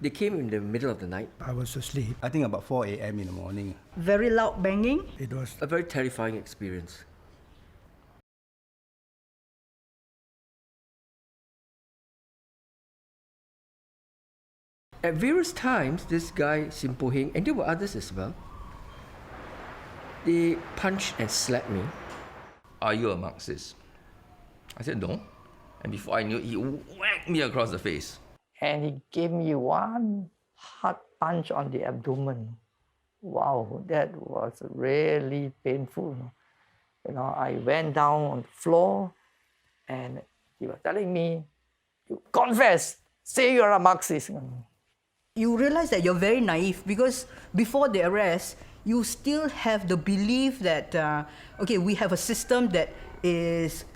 They came in the middle of the night. I was asleep. I think about 4 a.m. in the morning. Very loud banging. It was A very terrifying experience. At various times, this guy, Sim Po Heng, and there were others as well, they punched and slapped me. Are you a Marxist? I said, no. And before I knew it, he whacked me across the face. And he gave me one hard punch on the abdomen. Wow, that was really painful. I went down on the floor and he was telling me, "You confess, say you're a Marxist." You realize that you're very naive because before the arrest, you still have the belief that, okay, we have a system that is,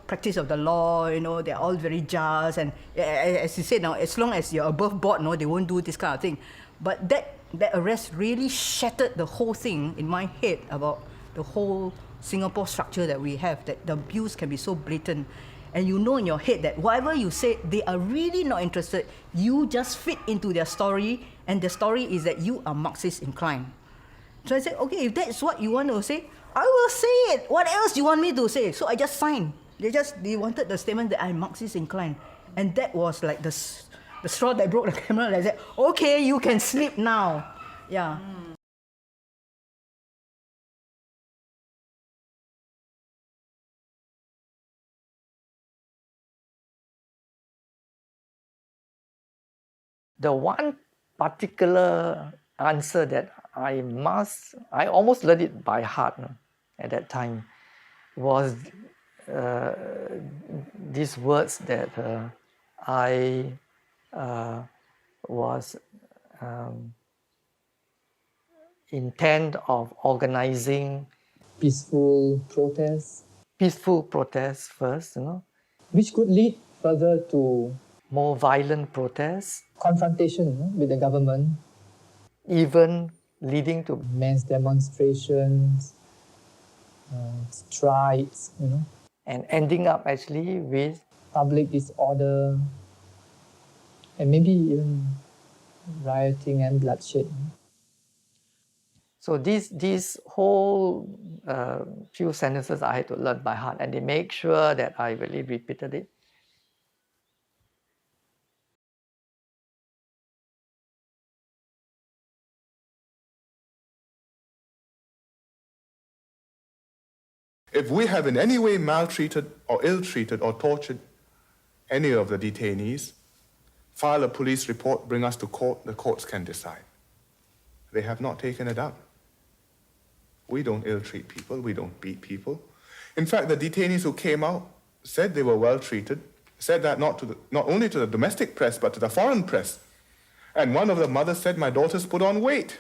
practice of the law, they're all very just. And as you said now, as long as you're above board, they won't do this kind of thing. But that arrest really shattered the whole thing in my head about the whole Singapore structure that we have, that the abuse can be so blatant. And you know in your head that whatever you say, they are really not interested. You just fit into their story, and the story is that you are Marxist inclined. So I said, okay, if that's what you want to say, I will say it. What else do you want me to say? So I just signed. They wanted the statement that I'm Marxist inclined. And that was like the straw that broke the camera. I said, okay, you can sleep now. Yeah. The one particular answer that I almost learned it by heart at that time, was these words that I was intent of organizing peaceful protests, first, which could lead further to more violent protests, confrontation with the government, even leading to mass demonstrations, strikes, and ending up actually with public disorder, and maybe even rioting and bloodshed. So these whole few sentences I had to learn by heart, and they make sure that I really repeated it. If we have in any way maltreated or ill-treated or tortured any of the detainees, file a police report, bring us to court, the courts can decide. They have not taken it up. We don't ill-treat people, we don't beat people. In fact, the detainees who came out said they were well-treated, said that not only to the domestic press, but to the foreign press. And one of the mothers said, "My daughters put on weight."